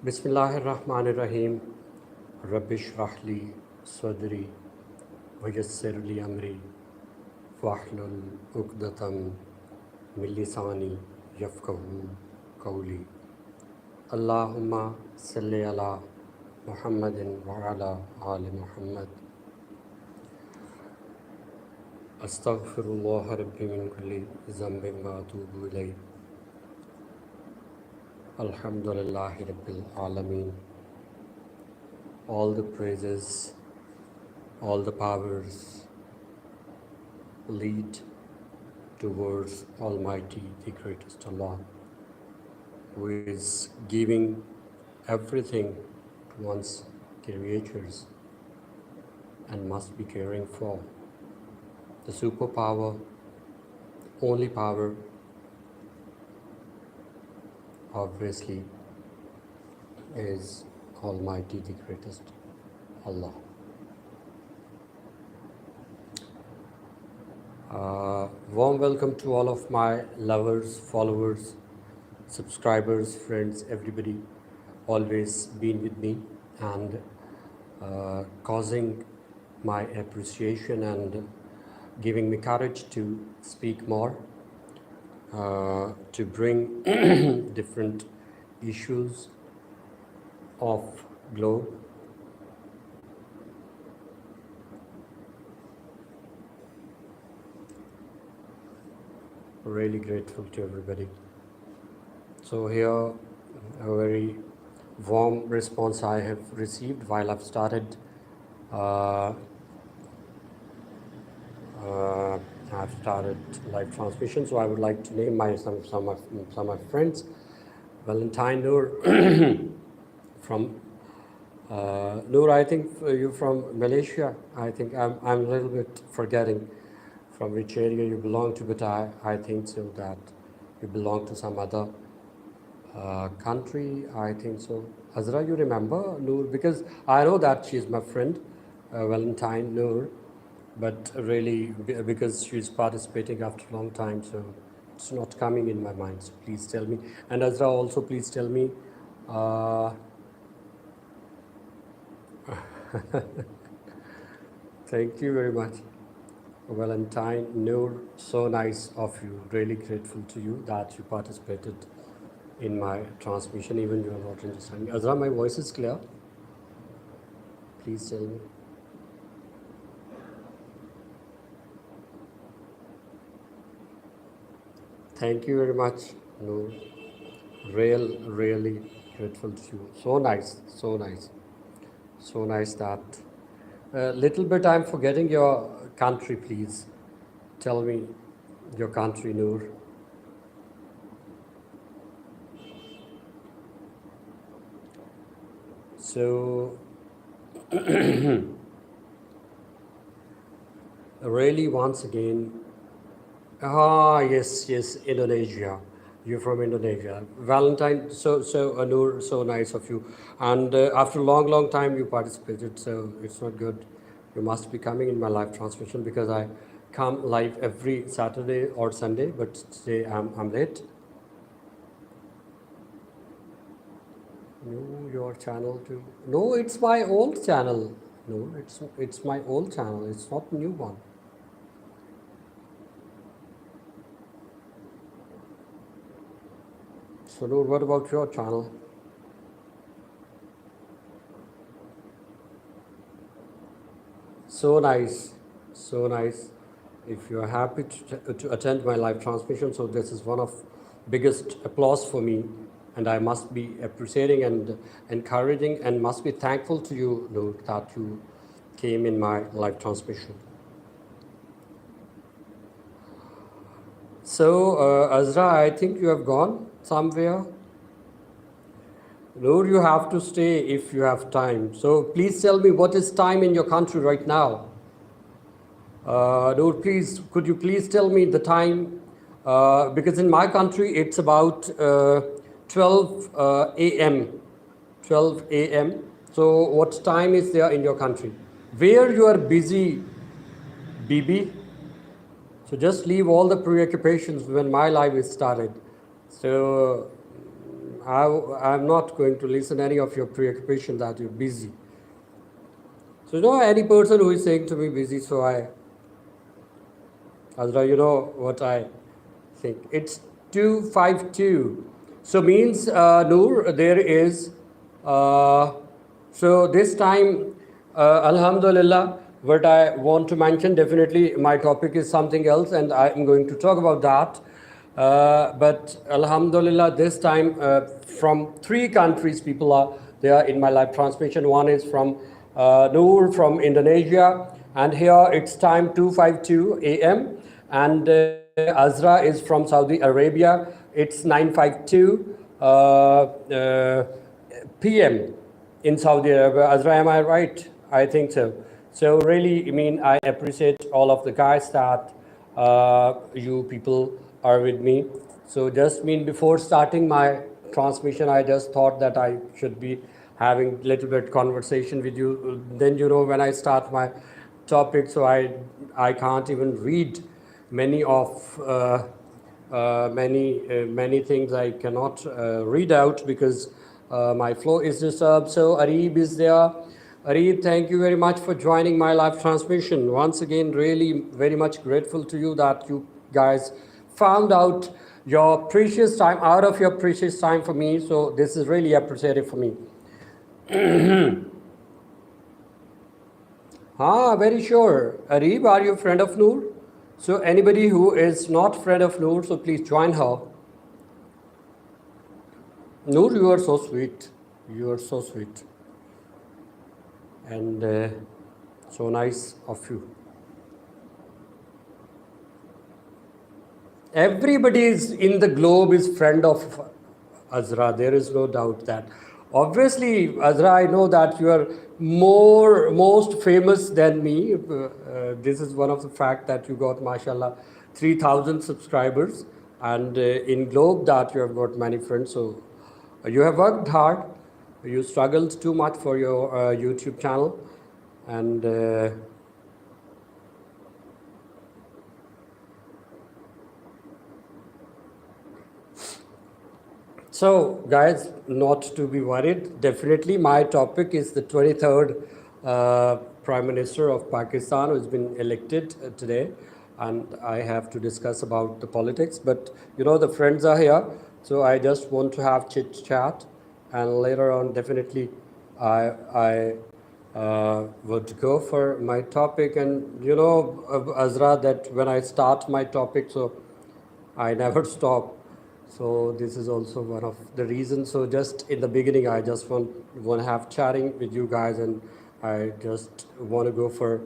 Bismillahirrahmanirrahim. Rabbish rahli sadri wayassir li amri wahlul uqdatam min lisani yafqahu qawli. Allahumma salli ala Muhammadin wa ala ali Muhammad. Astaghfirullah rabbi min kulli zambin wa atubu ilayh. Alhamdulillahi rabbil alameen. All the praises, all the powers lead towards Almighty, the greatest Allah, who is giving everything to one's creatures and must be caring for. The superpower, only power, obviously, is Almighty, the greatest Allah. Warm welcome to all of my lovers, followers, subscribers, friends, everybody always been with me and causing my appreciation and giving me courage to speak more, to bring different issues of globe. Really grateful to everybody. So here a very warm response I have received while I've started. I've started live transmission, so I would like to name some of my friends. Valentine Noor from Noor, I think you're from Malaysia. I think I'm a little bit forgetting from which area you belong to, but I think so that you belong to some other country. I think so. Azra, you remember Noor? Because I know that she's my friend, Valentine Noor, but really because she's participating after a long time, so it's not coming in my mind. So please tell me. And Azra, also please tell me. Thank you very much. Valentine Noor, so nice of you. Really grateful to you that you participated in my transmission, even you are not understanding. Azra, my voice is clear? Please tell me. Thank you very much, Noor. Really grateful to you. So nice, so nice. So nice that. Little bit I'm forgetting your country, please. Tell me your country, Noor. So, really once again, yes, Indonesia. You're from Indonesia. Valentine, so Noor, so nice of you. And after a long time you participated, so it's not good. You must be coming in my live transmission because I come live every Saturday or Sunday, but today I'm late. No, your channel too. No, it's my old channel. No, it's my old channel. It's not new one. So, Noor, what about your channel? So nice, so nice. If you're happy to attend my live transmission, so this is one of biggest applause for me, and I must be appreciating and encouraging and must be thankful to you, Noor, that you came in my live transmission. So, Azra, I think you have gone somewhere. Noor, you have to stay if you have time. So please tell me what is time in your country right now. Noor, please, could you please tell me the time? Because in my country it's about 12 a.m. 12 a.m. So what time is there in your country? Where you are busy, BB? So just leave all the preoccupations when my life is started. So I'm not going to listen any of your preoccupation that you're busy. So you know any person who is saying to me busy, so Azra, you know what I think. It's 252. So means Noor, there is so this time Alhamdulillah, what I want to mention, definitely my topic is something else and I'm going to talk about that. But Alhamdulillah, this time from 3 countries people are there in my live transmission. One is from Noor from Indonesia, and here it's time 2:52 a.m. and Azra is from Saudi Arabia. It's 9:52 p.m. in Saudi Arabia. Azra, am I right? I think so. So really, I mean, I appreciate all of the guys that you people are with me. So just mean before starting my transmission, I just thought that I should be having little bit conversation with you. Then you know when I start my topic, so I can't even read many of many things I cannot read out because my flow is disturbed. So Arib is there. Arib, thank you very much for joining my live transmission. Once again, really very much grateful to you that you guys found out your precious time, out of your precious time for me. So this is really appreciative for me. Very sure. Arib, are you a friend of Noor? So anybody who is not friend of Noor, so please join her. Noor, you are so sweet. You are so sweet. And so nice of you. Everybody is in the globe is friend of Azra. There is no doubt that. Obviously, Azra, I know that you are most famous than me. This is one of the fact that you got, mashallah, 3,000 subscribers, and in globe that you have got many friends. So you have worked hard. You struggled too much for your YouTube channel, and so, guys, not to be worried. Definitely, my topic is the 23rd Prime Minister of Pakistan, who has been elected today, and I have to discuss about the politics. But you know, the friends are here, so I just want to have chit chat, and later on, definitely, I would go for my topic. And you know, Azra, that when I start my topic, so I never stop. So this is also one of the reasons. So just in the beginning, I just want to have chatting with you guys, and I just want to go for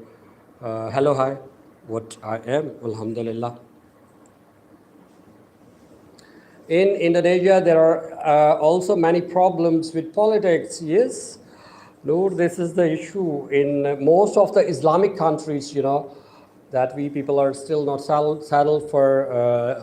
hello, hi, what I am, alhamdulillah. In Indonesia, there are also many problems with politics. Yes, no, this is the issue in most of the Islamic countries, you know, that we people are still not saddled for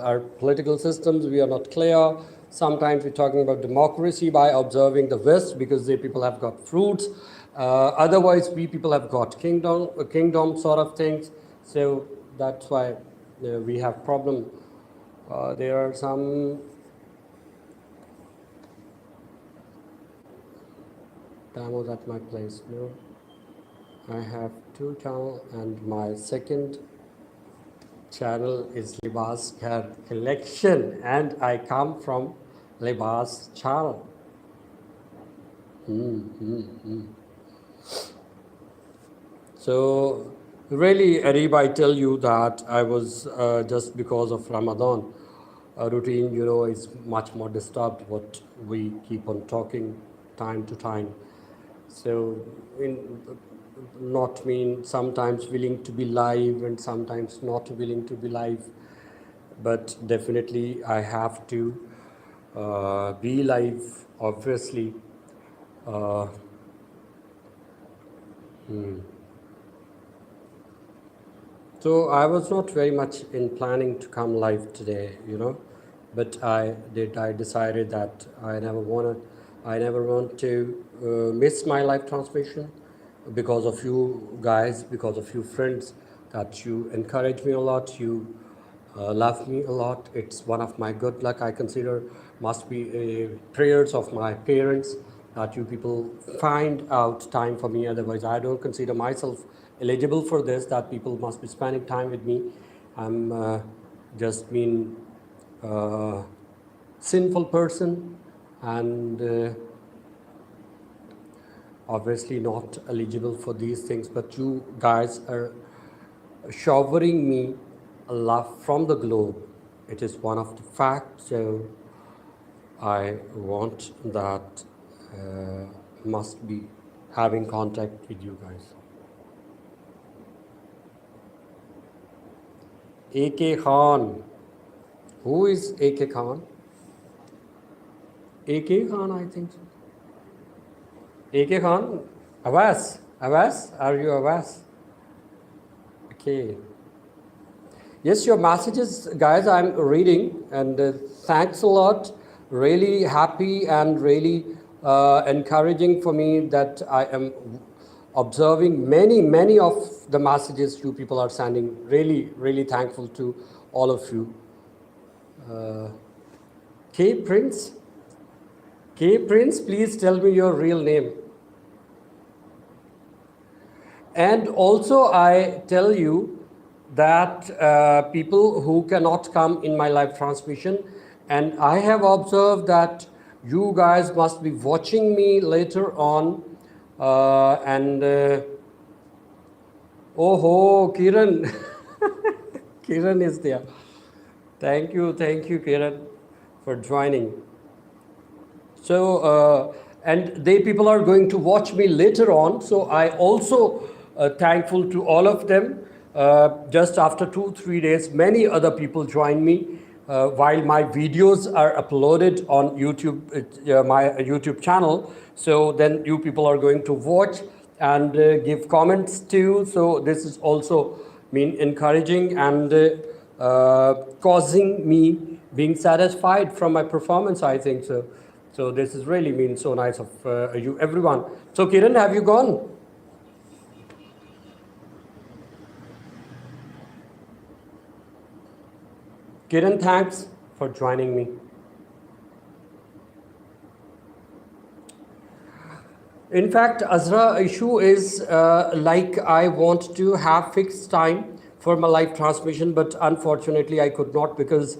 our political systems. We are not clear. Sometimes we're talking about democracy by observing the West because they people have got fruits. Otherwise, we people have got kingdom sort of things. So that's why we have problem. There are some demos at my place. No, I have 2 channels, and my second channel is Libas Collection, and I come from Libas channel. So really, Arib, I tell you that I was just because of Ramadan routine, you know, is much more disturbed. What we keep on talking time to time. So not mean sometimes willing to be live and sometimes not willing to be live, but definitely I have to be live, obviously. Uh, So I was not very much in planning to come live today, but I did. I decided that I never want to miss my live transmission because of you guys, because of you friends, that you encourage me a lot. You love me a lot. It's one of my good luck. I consider must be prayers of my parents that you people find out time for me. Otherwise, I don't consider myself eligible for this. That people must be spending time with me. I'm just mean sinful person and obviously not eligible for these things. But you guys are showering me a love from the globe. It is one of the facts, so I want that must be having contact with you guys. A.K. Khan. Who is A.K. Khan? A.K. Khan, I think so. A.K. Khan? Awas? Awas? Are you Awas? Okay. Yes, your messages, guys, I'm reading, and thanks a lot. Really happy and really encouraging for me that I am observing many of the messages you people are sending. Really thankful to all of you. K Prince? K Prince, please tell me your real name. And also, I tell you that people who cannot come in my live transmission, and I have observed that you guys must be watching me later on, and oh, Kiran, Kiran is there. Thank you, Kiran, for joining. So, and they people are going to watch me later on. So I also thankful to all of them. Just after 2-3 days, many other people join me while my videos are uploaded on YouTube, my YouTube channel. So then you people are going to watch and give comments too. So this is also mean encouraging and causing me being satisfied from my performance, I think so. So this is really means so nice of you, everyone. So Kiran, have you gone? Kiran, thanks for joining me. In fact, Azra, issue is like I want to have fixed time for my live transmission, but unfortunately I could not because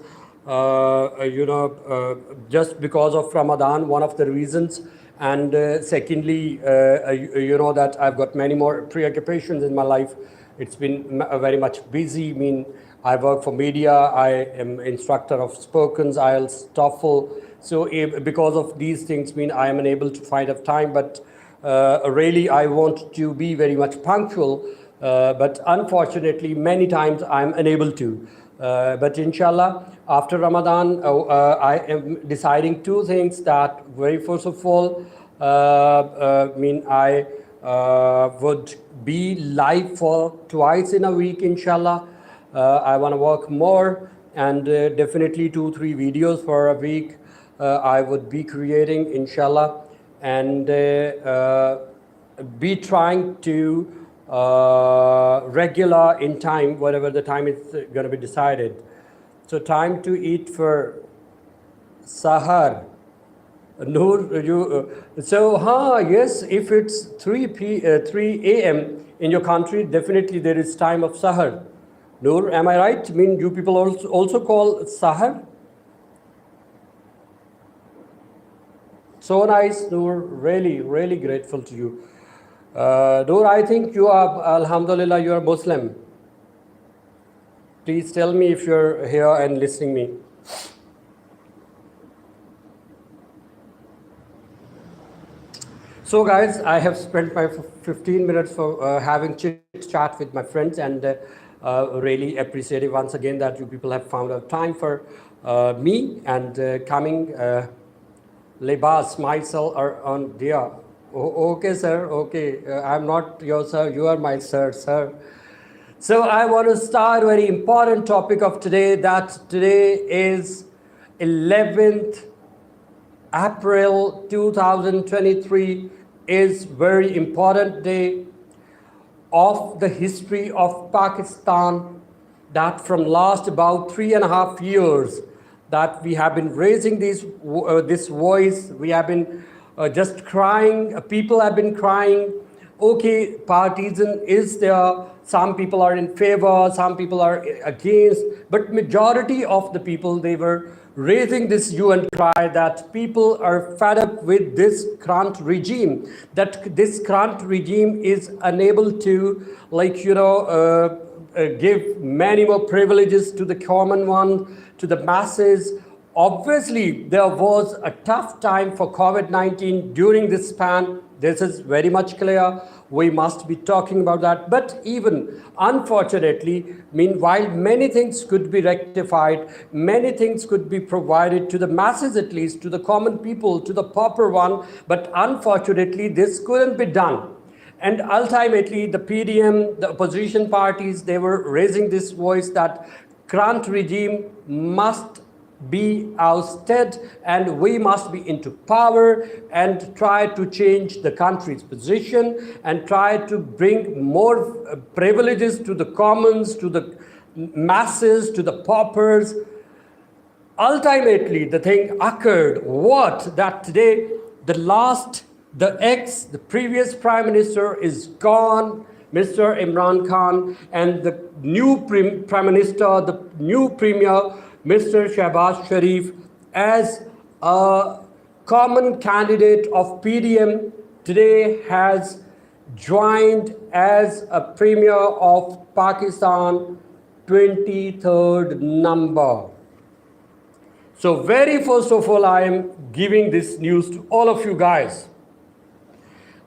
just because of Ramadan, one of the reasons, and secondly, that I've got many more preoccupations in my life. It's been very much busy. I mean, I work for media. I am instructor of Spokens, IELTS, TOEFL. So because of these things, I am unable to find enough time. But really, I want to be very much punctual. But unfortunately, many times I'm unable to. But inshallah, after Ramadan, I am deciding two things. That very first of all, I would be live for twice in a week, inshallah. I want to work more, and definitely 2-3 videos for a week I would be creating, inshallah, and be trying to regular in time, whatever the time is going to be decided. So time to eat for sahar. Noor, yes, if it's 3 a.m. in your country, definitely there is time of sahar. Noor, am I right? I mean, you people also call sahar? So nice, Noor. Really grateful to you. Noor, I think you are, alhamdulillah, you are Muslim. Please tell me if you're here and listening me. So guys, I have spent my 15 minutes for having chit chat with my friends, and really appreciate it once again that you people have found out time for me and coming. Lebas, myself are on dear. Okay, sir. Okay, I'm not your sir. You are my sir, sir. So I want to start a very important topic of today. That today is 11th April 2023 is very important day of the history of Pakistan, that from last about 3.5 years that we have been raising this voice, we have been just crying, people have been crying. Okay, partisan is there, some people are in favor, some people are against, but majority of the people, they were raising this hue and cry that people are fed up with this current regime, that this current regime is unable to, give many more privileges to the common one, to the masses. Obviously, there was a tough time for COVID-19 during this span. This is very much clear. We must be talking about that. But even, unfortunately, meanwhile, many things could be rectified, many things could be provided to the masses, at least, to the common people, to the pauper one. But unfortunately, this couldn't be done. And ultimately, the PDM, the opposition parties, they were raising this voice that current regime must be ousted and we must be into power and try to change the country's position and try to bring more privileges to the commons, to the masses, to the paupers. Ultimately, the thing occurred what? That today, the previous prime minister is gone, Mr. Imran Khan, and the new prime minister, the new premier, Mr. Shehbaz Sharif, as a common candidate of PDM, today has joined as a premier of Pakistan, 23rd number. So very first of all, I am giving this news to all of you guys.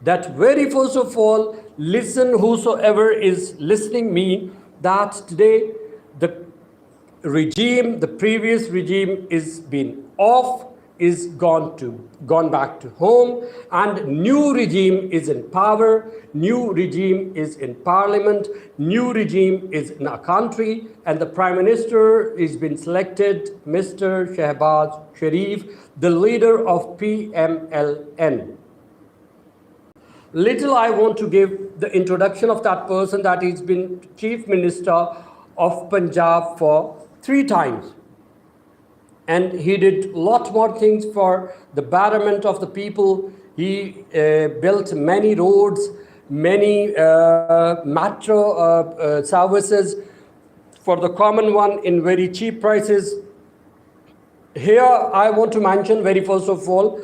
That very first of all, listen, whosoever is listening me, that today the regime, the previous regime is been off, is gone back to home, and new regime is in power, new regime is in parliament, new regime is in a country, and the prime minister is been selected, Mr. Shehbaz Sharif, the leader of PMLN. Little I want to give the introduction of that person, that he's been Chief Minister of Punjab for 3 times. And he did a lot more things for the betterment of the people. He built many roads, many metro services for the common one in very cheap prices. Here I want to mention very first of all,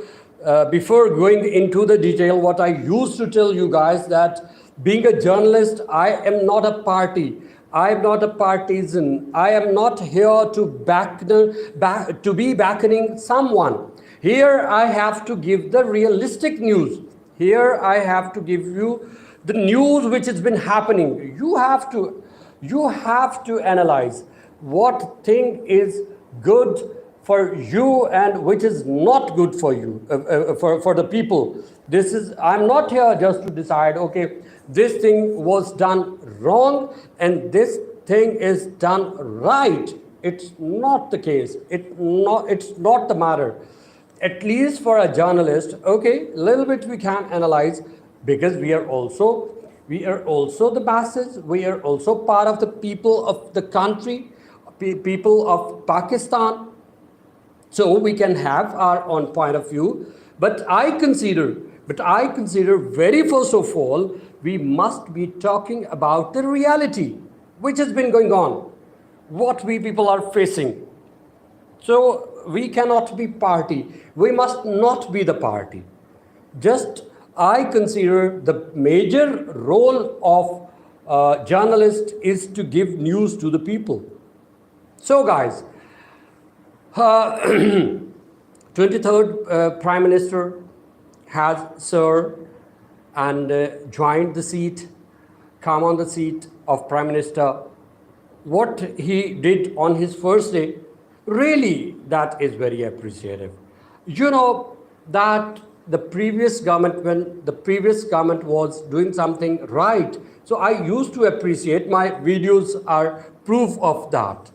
before going into the detail, what I used to tell you guys, that being a journalist, I am not a party. I am not a partisan. I am not here to be backing someone. Here I have to give the realistic news. Here I have to give you the news which has been happening. You have to analyze what thing is good for you and which is not good for you, for the people. I'm not here just to decide, okay, this thing was done wrong and this thing is done right. It's not the case. It's not the matter. At least for a journalist, okay, a little bit we can analyze, because we are also the masses. We are also part of the people of the country, people of Pakistan. So we can have our own point of view, but I consider very first of all, we must be talking about the reality which has been going on, what we people are facing. So we cannot be party. We must not be the party. Just I consider the major role of journalist is to give news to the people. So guys, 23rd Prime Minister has served and joined the seat, come on the seat of Prime Minister, what he did on his first day, really that is very appreciative. You know that the previous government, when the previous government was doing something right, so I used to appreciate, my videos are proof of that.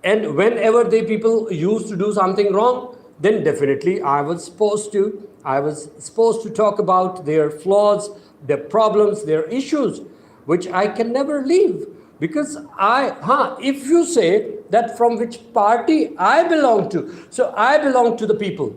And whenever the people used to do something wrong, then definitely I was supposed to talk about their flaws, their problems, their issues, which I can never leave. Because if you say that from which party I belong to, so I belong to the people,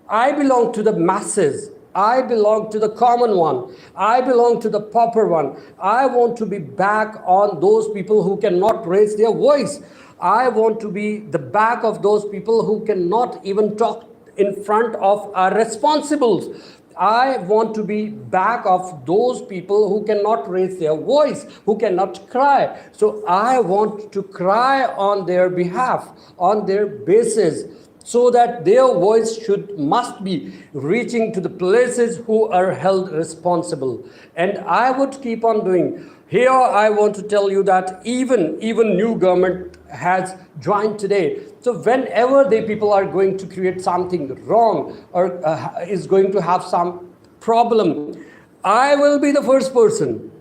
I belong to the masses, I belong to the common one, I belong to the pauper one. I want to be back on those people who cannot raise their voice. I want to be the back of those people who cannot even talk in front of our responsibles. I want to be back of those people who cannot raise their voice, who cannot cry. So I want to cry on their behalf, on their basis, so that their voice must be reaching to the places who are held responsible. And I would keep on doing. Here I want to tell you that even new government has joined today. So whenever the people are going to create something wrong or is going to have some problem, I will be the first person.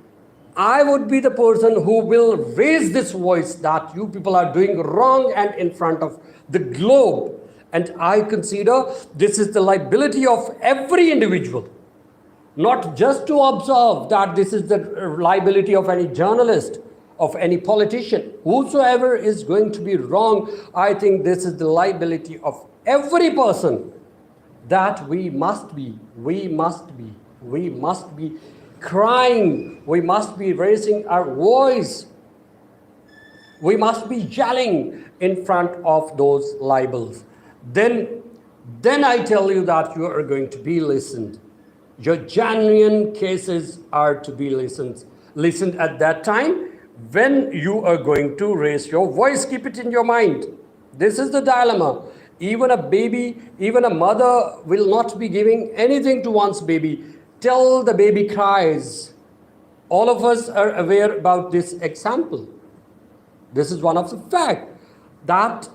I would be the person who will raise this voice that you people are doing wrong and in front of the globe. And I consider this is the liability of every individual. Not just to observe that this is the liability of any journalist, of any politician, whosoever is going to be wrong. I think this is the liability of every person, that we must be crying, we must be raising our voice, we must be yelling in front of those libels. Then I tell you that you are going to be listened. Your genuine cases are to be listened at that time when you are going to raise your voice. Keep it in your mind. This is the dilemma. Even a baby, even a mother will not be giving anything to one's baby till the baby cries. All of us are aware about this example. This is one of the facts that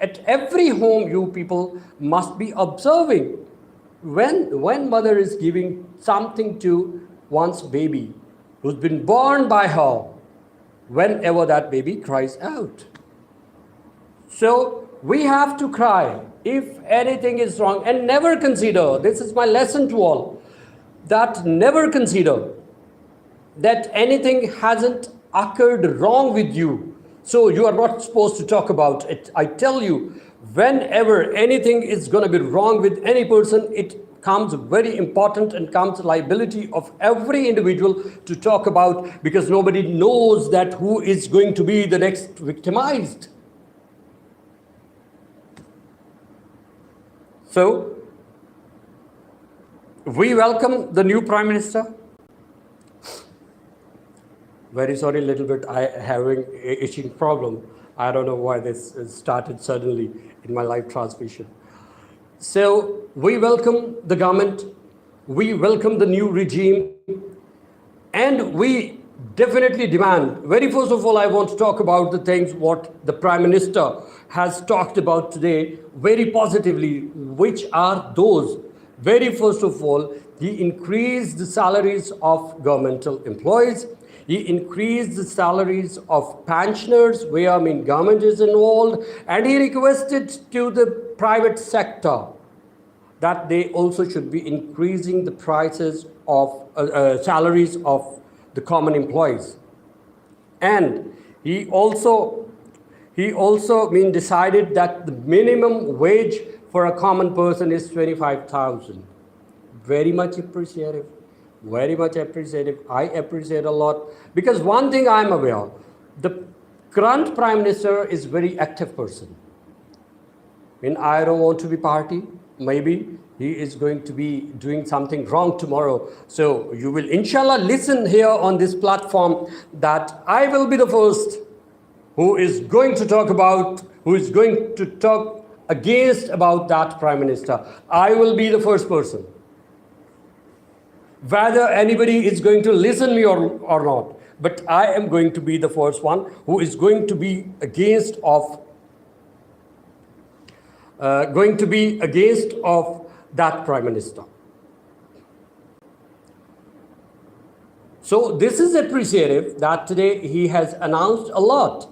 at every home you people must be observing. When mother is giving something to one's baby who's been born by her, whenever that baby cries out. So we have to cry if anything is wrong, and never consider, this is my lesson to all, that never consider that anything hasn't occurred wrong with you, so you are not supposed to talk about it. I tell you, whenever anything is going to be wrong with any person, it comes very important and comes liability of every individual to talk about, because nobody knows that who is going to be the next victimized. So we welcome the new Prime Minister. Very sorry, a little bit, I having an itching problem. I don't know why this started suddenly in my live transmission. So we welcome the government, we welcome the new regime, and we definitely demand, very first of all, I want to talk about the things what the Prime Minister has talked about today very positively, which are those. Very first of all, he increased the salaries of governmental employees. He increased the salaries of pensioners where government is involved, and he requested to the private sector that they also should be increasing the prices of salaries of the common employees. And he also decided that the minimum wage for a common person is 25,000. Very much appreciative. Very much appreciative. I appreciate a lot, because one thing I am aware, the current Prime Minister is very active person. I don't want to be party. Maybe he is going to be doing something wrong tomorrow. So you will inshallah listen here on this platform that I will be the first who is going to talk against about that Prime Minister, I will be the first person. Whether anybody is going to listen me or not, but I am going to be the first one who is going to be against of that Prime Minister. So this is appreciative that today he has announced a lot.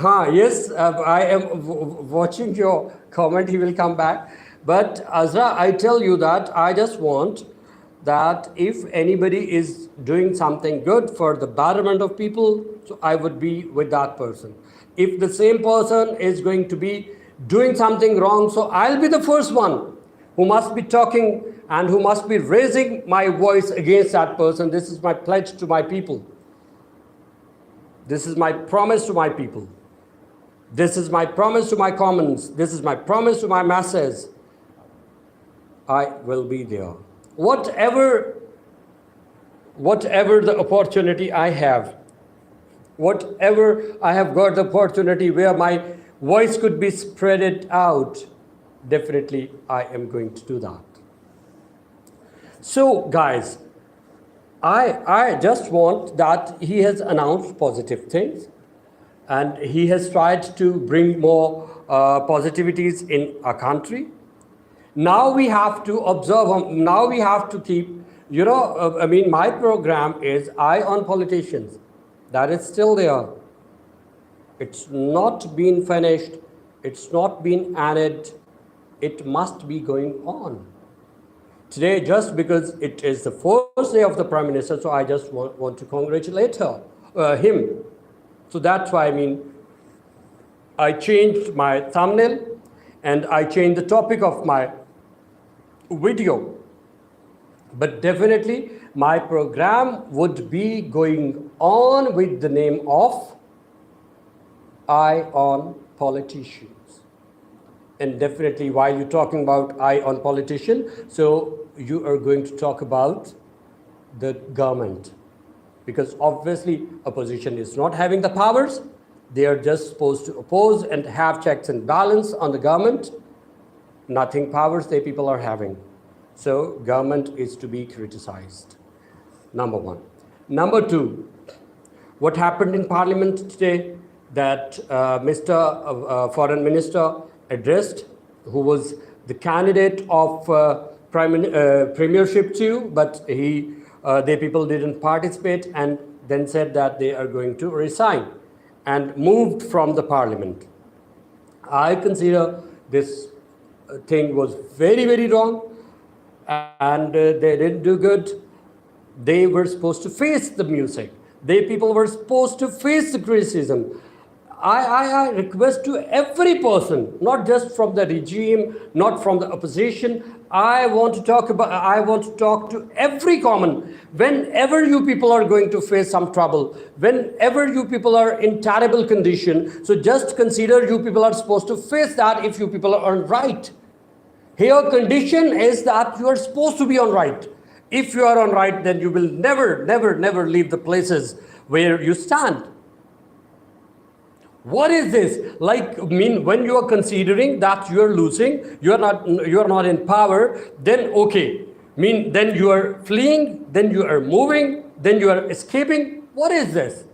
Yes, I am watching your comment, he will come back. But Azra, I tell you that I just want that if anybody is doing something good for the betterment of people, so I would be with that person. If the same person is going to be doing something wrong, so I'll be the first one who must be talking and who must be raising my voice against that person. This is my pledge to my people. This is my promise to my people. This is my promise to my commons. This is my promise to my masses. I will be there. Whatever the opportunity I have, whatever I have got the opportunity where my voice could be spread out, definitely I am going to do that. So guys, I just want that he has announced positive things and he has tried to bring more positivities in our country. Now we have to observe, now we have to keep, my program is Eye on Politicians. That is still there. It's not been finished. It's not been ended. It must be going on. Today, just because it is the first day of the Prime Minister, so I just want to congratulate him. So that's why, I changed my thumbnail and I changed the topic of my video. But definitely, my program would be going on with the name of Eye on Politicians. And definitely, while you're talking about Eye on Politician, so you are going to talk about the government. Because obviously, opposition is not having the powers. They are just supposed to oppose and have checks and balance on the government. Nothing powers they people are having. So government is to be criticized. Number one. Number two, what happened in Parliament today that Mr. Foreign Minister addressed, who was the candidate of premiership too, but they people didn't participate and then said that they are going to resign and moved from the Parliament. I consider this thing was very, very wrong. And they didn't do good. They were supposed to face the music. People were supposed to face the criticism. I request to every person, not just from the regime, not from the opposition. I want to talk to every common. Whenever you people are going to face some trouble, whenever you people are in terrible condition, so just consider you people are supposed to face that if you people are right. Here condition is that you are supposed to be on right. If you are on right, then you will never, never, never leave the places where you stand. What is this? When you are considering that you are losing, you are not in power, then okay. Then you are fleeing, then you are moving, then you are escaping. What is this?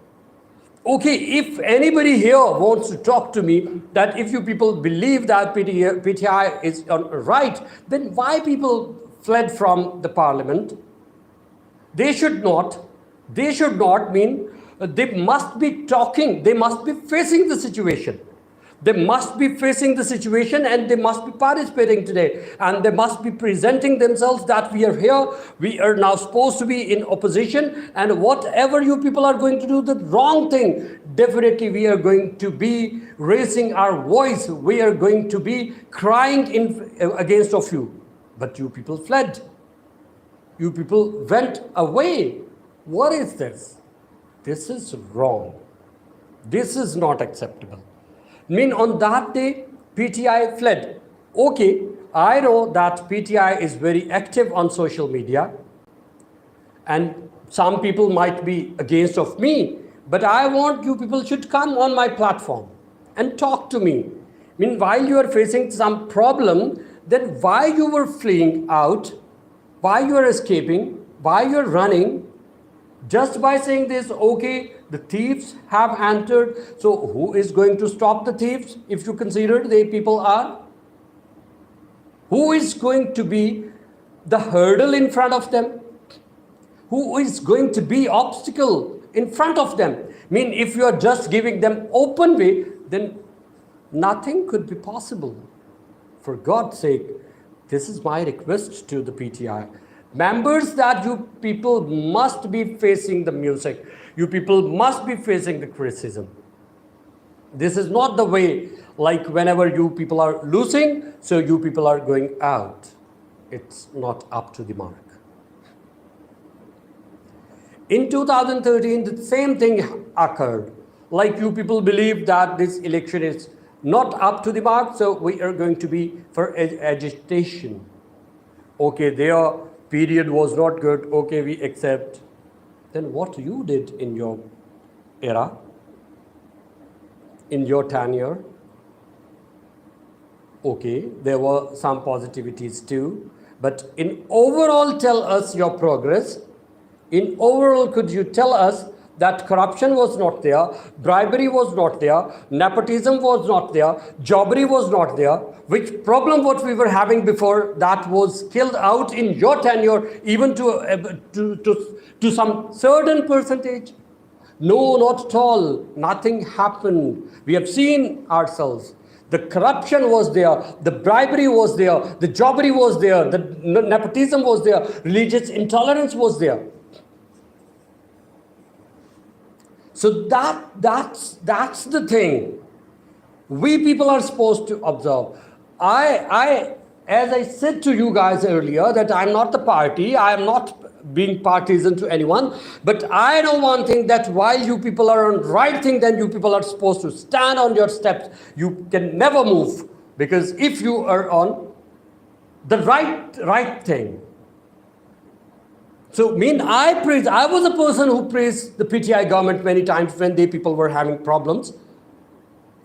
Okay, if anybody here wants to talk to me that if you people believe that PTI is right, then why people fled from the Parliament? They should not they must be talking, they must be facing the situation. They must be facing the situation and they must be participating today. And they must be presenting themselves that we are here, we are now supposed to be in opposition, and whatever you people are going to do the wrong thing, definitely we are going to be raising our voice, we are going to be crying against of you. But you people fled. You people went away. What is this? This is wrong. This is not acceptable. On that day, PTI fled. Okay, I know that PTI is very active on social media and some people might be against of me, but I want you people should come on my platform and talk to me. While you are facing some problem, then why you were fleeing out, why you are escaping, why you are running, just by saying this, okay, the thieves have entered, so who is going to stop the thieves if you consider the people are? Who is going to be the hurdle in front of them? Who is going to be obstacle in front of them? If you are just giving them open way, then nothing could be possible. For God's sake, this is my request to the PTI. Members, that you people must be facing the music. You people must be facing the criticism. This is not the way, like whenever you people are losing, so you people are going out. It's not up to the mark. In 2013, the same thing occurred. Like you people believe that this election is not up to the mark, so we are going to be for agitation. Okay, their period was not good, okay, we accept. Then what you did in your era, in your tenure? Okay, there were some positivities too, but in overall, tell us your progress. In overall, could you tell us that corruption was not there, bribery was not there, nepotism was not there, jobbery was not there, which problem what we were having before, that was killed out in your tenure, even to some certain percentage? No, not at all. Nothing happened. We have seen ourselves. The corruption was there, the bribery was there, the jobbery was there, the nepotism was there, religious intolerance was there. So that's the thing we people are supposed to observe. As I said to you guys earlier, that I'm not the party, I am not being partisan to anyone, but I know one thing, that while you people are on right thing, then you people are supposed to stand on your steps. You can never move, because if you are on the right thing. So I was a person who praised the PTI government many times when people were having problems.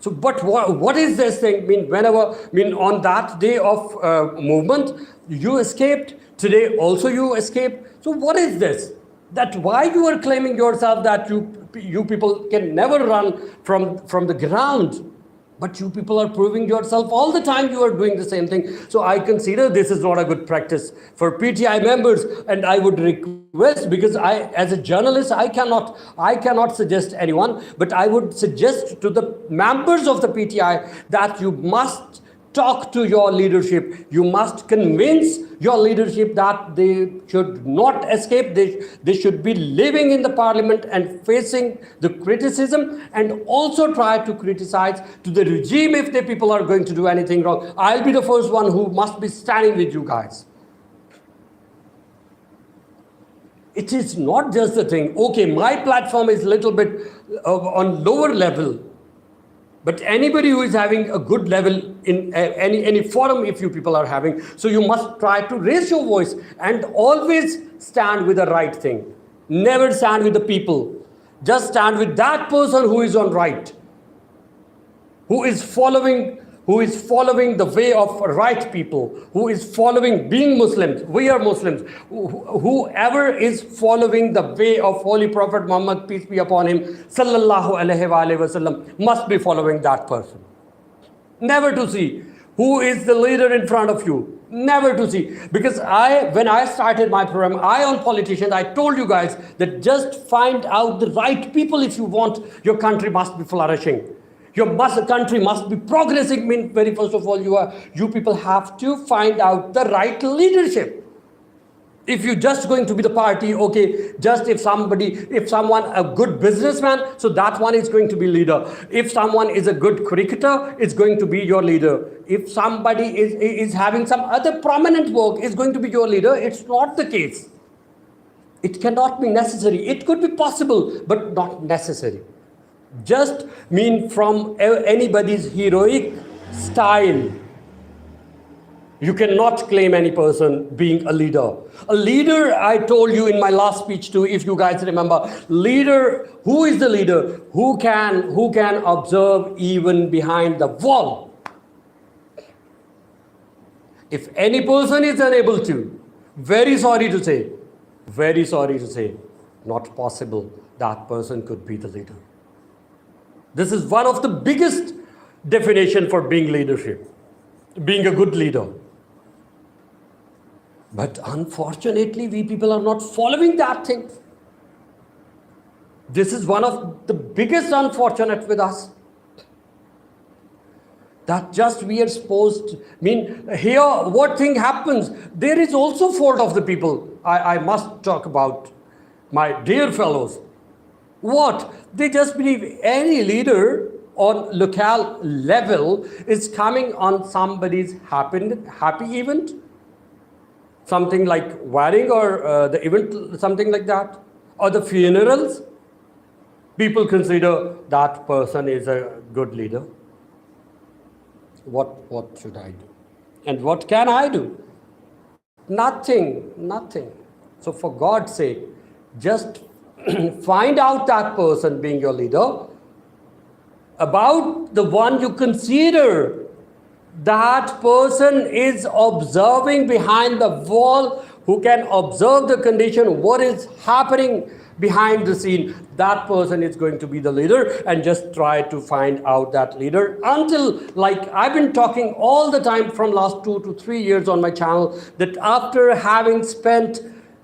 So, but what is this thing? On that day of movement, you escaped. Today also you escaped. So what is this? That why you are claiming yourself that you people can never run from the ground? But you people are proving yourself all the time you are doing the same thing. So I consider this is not a good practice for PTI members. And I would request, because as a journalist, I cannot suggest anyone, but I would suggest to the members of the PTI that you must talk to your leadership. You must convince your leadership that they should not escape. They should be living in the parliament and facing the criticism, and also try to criticize to the regime if the people are going to do anything wrong. I'll be the first one who must be standing with you guys. It is not just the thing, okay, my platform is a little bit on lower level, but anybody who is having a good level in any forum, if you people are having, so you must try to raise your voice and always stand with the right thing. Never stand with the people. Just stand with that person who is on right, who is following the way of right people, who is following being Muslims. We are Muslims. Whoever is following the way of Holy Prophet Muhammad, peace be upon him, sallallahu alaihi wasallam, must be following that person. Never to see who is the leader in front of you. Never to see. Because when I started my program, on politicians, I told you guys that just find out the right people if you want your country must be flourishing. Your country must be progressing. Very first of all, you people have to find out the right leadership. If you're just going to be the party, okay, just if someone, a good businessman, so that one is going to be leader. If someone is a good cricketer, it's going to be your leader. If somebody is having some other prominent work, it's going to be your leader. It's not the case. It cannot be necessary. It could be possible, but not necessary. Just from anybody's heroic style. You cannot claim any person being a leader. A leader, I told you in my last speech too, if you guys remember, leader, who is the leader? Who can observe even behind the wall? If any person is unable to, very sorry to say, not possible that person could be the leader. This is one of the biggest definition for being leadership, being a good leader. But unfortunately, we people are not following that thing. This is one of the biggest unfortunate with us. That just we are supposed to, here what thing happens, there is also fault of the people. I must talk about my dear fellows. What? They just believe any leader on local level is coming on somebody's happy event, something like wedding or the event, something like that, or the funerals. People consider that person is a good leader. What should I do? And what can I do? Nothing. So for God's sake, just find out that person being your leader, about the one you consider that person is observing behind the wall, who can observe the condition, what is happening behind the scene. That person is going to be the leader, and just try to find out that leader until, like I've been talking all the time from last 2 to 3 years on my channel, that after having spent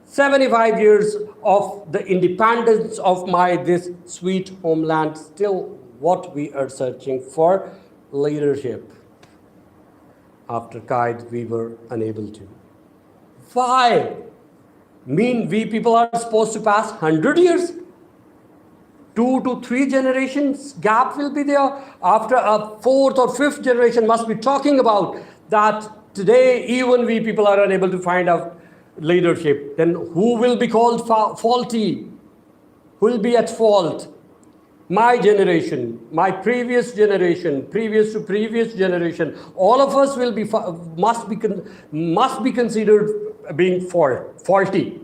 75 years of the independence of this sweet homeland, still what we are searching for, leadership. After Qaid, we were unable to. Why? We people are supposed to pass 100 years. 2 to 3 generations gap will be there. After a 4th or 5th generation must be talking about that today even we people are unable to find out leadership. Then who will be called faulty? Who will be at fault? My generation, my previous generation, previous to previous generation, all of us will be must be considered being faulty.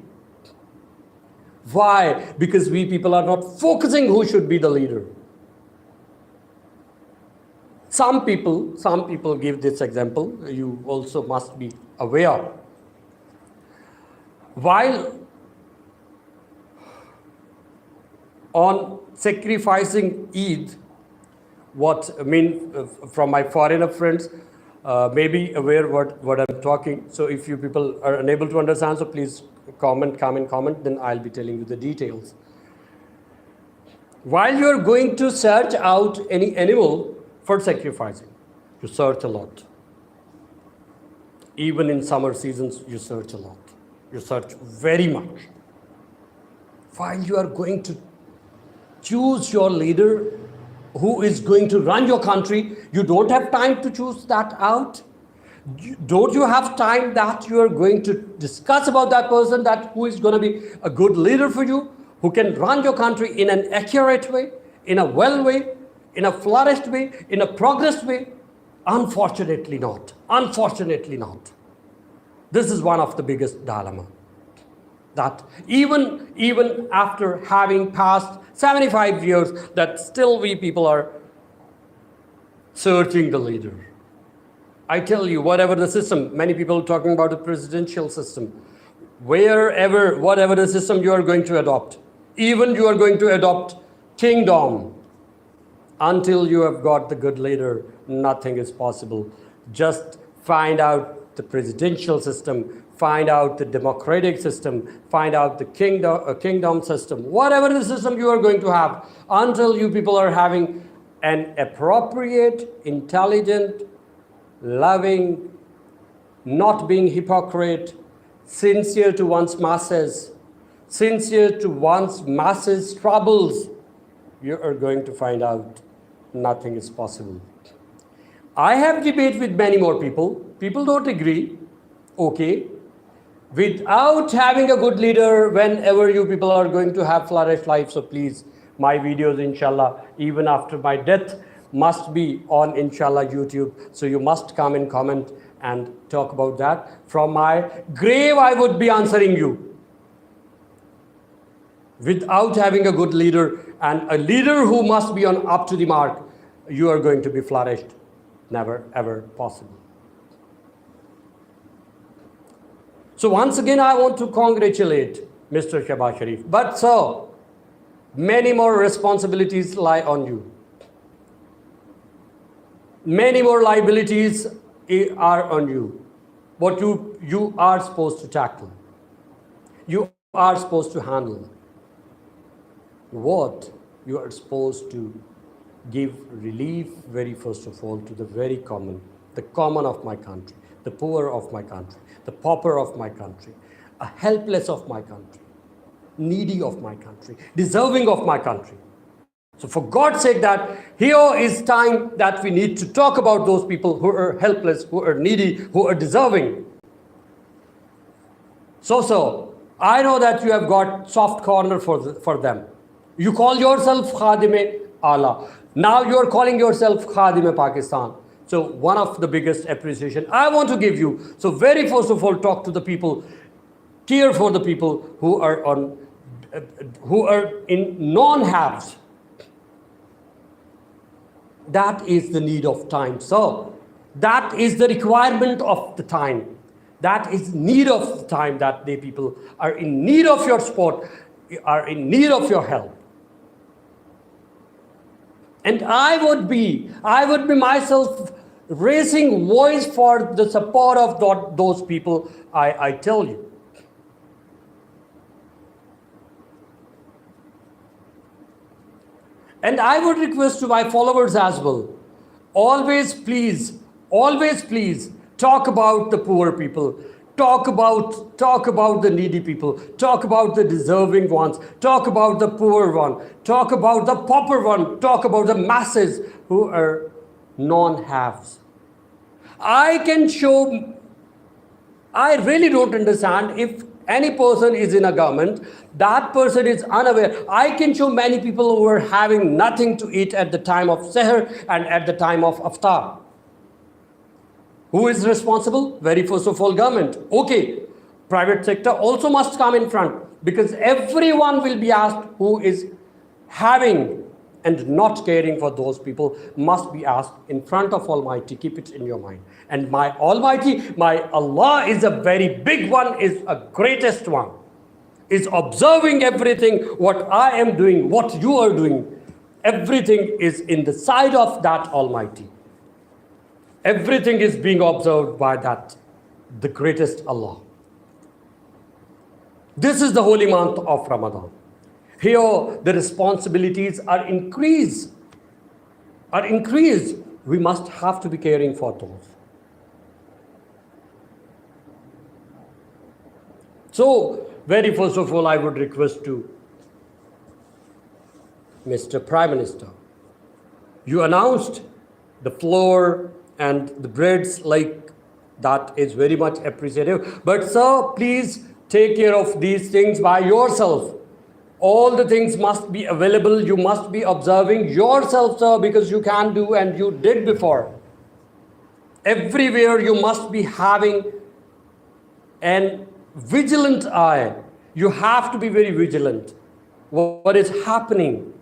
Why? Because we people are not focusing who should be the leader. Some people give this example, you also must be aware. While on sacrificing Eid, from my foreigner friends, may be aware what I'm talking. So if you people are unable to understand, so please comment, then I'll be telling you the details. While you're going to search out any animal for sacrificing, you search a lot. Even in summer seasons, you search a lot. You search very much. While you are going to choose your leader who is going to run your country, you don't have time to choose that out. Don't you have time that you are going to discuss about that person, that who is going to be a good leader for you, who can run your country in an accurate way, in a well way, in a flourished way, in a progressed way? Unfortunately not. Unfortunately not. This is one of the biggest dilemma. That even after having passed 75 years, that still we people are searching the leader. I tell you, whatever the system, many people are talking about the presidential system, whatever the system you are going to adopt, even you are going to adopt kingdom, until you have got the good leader, nothing is possible. Just find out the presidential system, find out the democratic system, find out the kingdom system, whatever the system you are going to have, until you people are having an appropriate, intelligent, loving, not being hypocrite, sincere to one's masses, sincere to one's masses' troubles, you are going to find out nothing is possible. I have debate with many more people. People don't agree. Okay. Without having a good leader, whenever you people are going to have flourished life, so please, my videos, inshallah, even after my death, must be on, inshallah, YouTube. So you must come and comment and talk about that. From my grave, I would be answering you. Without having a good leader and a leader who must be on up to the mark, you are going to be flourished. Never, ever possible. So once again, I want to congratulate Mr. Shehbaz Sharif. But sir, many more responsibilities lie on you. Many more liabilities are on you. What you are supposed to tackle. You are supposed to handle. What you are supposed to give relief, very first of all, to the very common, the common of my country, the poor of my country, the pauper of my country, a helpless of my country, needy of my country, deserving of my country. So for God's sake, that here is time that we need to talk about those people who are helpless, who are needy, who are deserving. So, I know that you have got soft corner for them. You call yourself Khadim-e Allah. Now you are calling yourself Khadim-e Pakistan. So one of the biggest appreciation I want to give you. So very first of all, talk to the people, care for the people who are in non-haves. That is the need of time. So that is the requirement of the time. That is need of the time, that the people are in need of your support, are in need of your help. And I would be myself raising voice for the support of those people, I tell you. And I would request to my followers as well, always please, talk about the poor people. Talk about the needy people. Talk about the deserving ones. Talk about the poor one. Talk about the pauper one. Talk about the masses who are non-haves. I really don't understand if any person is in a government, that person is unaware. I can show many people who are having nothing to eat at the time of Seher and at the time of Iftar. Who is responsible? Very first of all, government. Okay, private sector also must come in front, because everyone will be asked who is having and not caring for those people must be asked in front of Almighty. Keep it in your mind. And my Almighty, my Allah is a very big one, is a greatest one, is observing everything, what I am doing, what you are doing. Everything is in the side of that Almighty. Everything is being observed by that, the greatest Allah. This is the holy month of Ramadan. Here, the responsibilities are increased. We must have to be caring for those. So, very first of all, I would request to Mr. Prime Minister, you announced the floor and the breads, like that is very much appreciative. But sir, please take care of these things by yourself. All the things must be available. You must be observing yourself, sir, because you can do and you did before. Everywhere you must be having an vigilant eye. You have to be very vigilant. What is happening?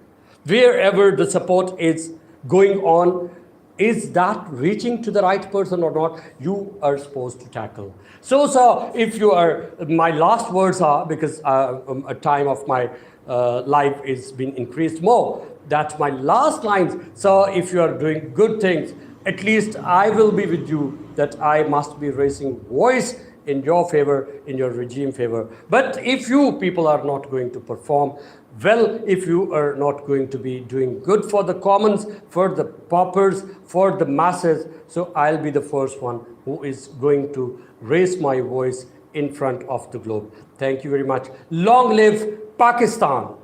Wherever the support is going on, is that reaching to the right person or not? You are supposed to tackle. So, sir, if you are, my last words are, because a time of my life is being increased more, that's my last lines. So, if you are doing good things, at least I will be with you, that I must be raising voice in your favor, in your regime favor. But if you people are not going to perform well, if you are not going to be doing good for the commons, for the paupers, for the masses, so I'll be the first one who is going to raise my voice in front of the globe. Thank you very much. Long live Pakistan.